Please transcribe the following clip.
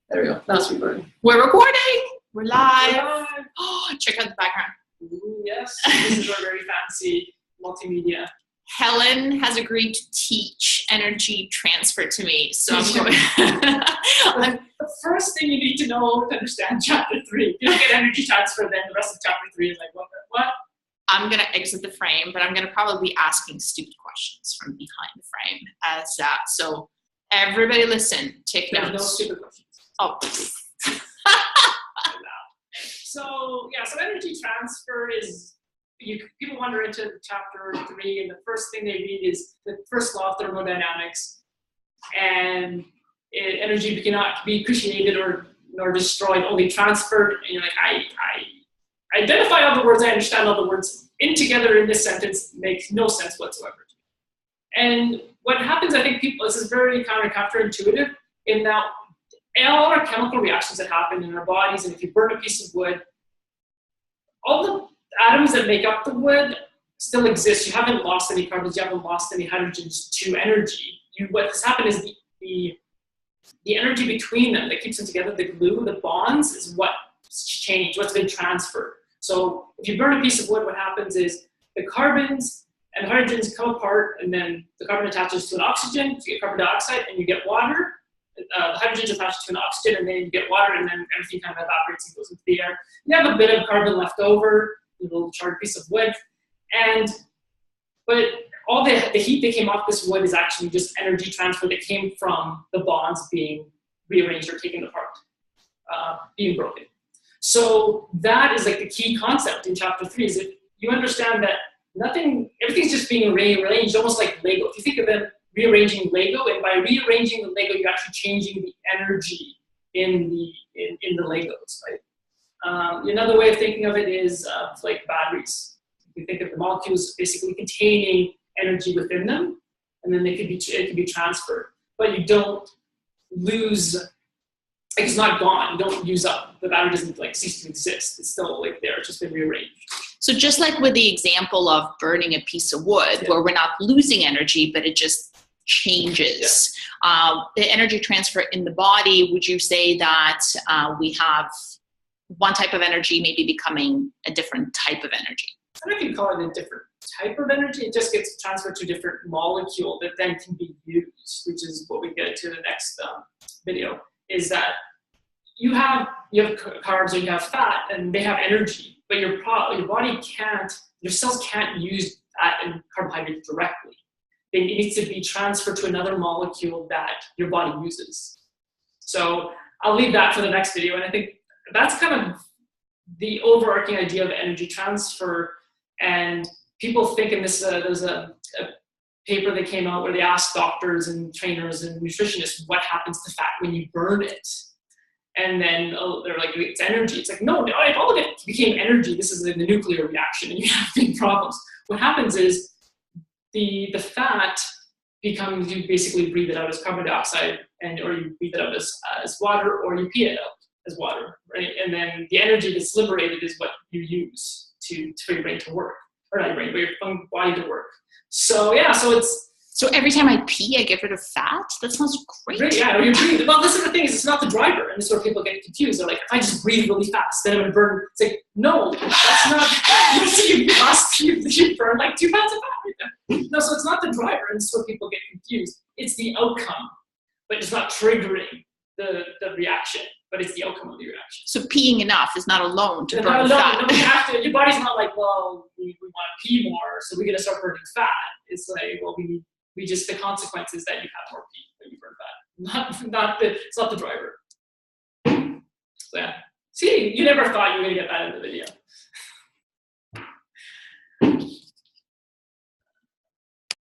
There we go. That's recording. We're recording. We're live. Oh, check out the background. Ooh, yes. This is our very fancy multimedia. Helen has agreed to teach energy transfer to me. So I'm going. The first thing you need to know to understand chapter 3. If you don't get energy transfer, then the rest of chapter 3 is like, what? I'm going to exit the frame, but I'm going to probably be asking stupid questions from behind the frame. So everybody listen, take notes. There's no stupid questions. Oh. So energy transfer is, people wander into chapter 3, and the first thing they read is the first law of thermodynamics, and energy cannot be created nor destroyed, only transferred. And you're like, I identify all the words, I understand all the words, together in this sentence makes no sense whatsoever. And what happens, I think this is very counterintuitive, in that all our chemical reactions that happen in our bodies, and if you burn a piece of wood, all the atoms that make up the wood still exist. You haven't lost any carbons, you haven't lost any hydrogens to energy. What has happened is the energy between them that keeps them together, the glue, the bonds, is what's changed, what's been transferred. So if you burn a piece of wood, what happens is the carbons and hydrogens come apart, and then the carbon attaches to an oxygen, so you get carbon dioxide, and you get water. The hydrogen is attached to an oxygen, and then you get water, and then everything kind of evaporates and goes into the air. You have a bit of carbon left over, a little charred piece of wood, but all the heat that came off this wood is actually just energy transfer that came from the bonds being rearranged or taken apart, being broken. So that is like the key concept in chapter 3, is that you understand that everything's just being rearranged, almost like Lego. If you think of them rearranging Lego, and by rearranging the Lego, you're actually changing the energy in the Legos, right? Another way of thinking of it is like batteries. You think of the molecules basically containing energy within them, and then it can be transferred, but you don't lose. Like, it's not gone. You don't use up. The battery doesn't cease to exist. It's still there. It's just been rearranged. So just like with the example of burning a piece of wood, where we're not losing energy, but it just changes. The energy transfer in the body, would you say that we have one type of energy maybe becoming a different type of energy? I don't know if you call it a different type of energy. It just gets transferred to a different molecule that then can be used, which is what we get to the next video, is that you have carbs or you have fat, and they have energy, but your body can't, your cells can't use that in carbohydrates directly. It needs to be transferred to another molecule that your body uses. So I'll leave that for the next video, and I think that's kind of the overarching idea of energy transfer. And people think, and there's a paper that came out where they asked doctors and trainers and nutritionists what happens to fat when you burn it. And then they're like, it's energy. It's like, no, if all of it became energy, this is the nuclear reaction, and you have big problems. What happens is the fat becomes, you basically breathe it out as carbon dioxide, or you breathe it out as water, or you pee it out as water, right? And then the energy that's liberated is what you use for your brain to work, or not your brain, but your body to work. So So every time I pee, I get rid of fat? That sounds great. Right, yeah, you breathe. Well, this is the thing, is it's not the driver, and this is where people get confused. They're like, if I just breathe really fast, then I'm gonna burn. It's like, no, that's not. You burn like 2 pounds of fat right there. No, so it's not the driver, and this is where people get confused. It's the outcome, but it's not triggering the reaction, but it's the outcome of the reaction. So peeing enough is not alone to burn no, fat. No, you have to. Your body's not like, well, we want to pee more, so we're gonna start burning fat. It's like, well, the consequence is that you have more pee when you burn fat. It's not the driver. So yeah. See, you never thought you were gonna get that in the video.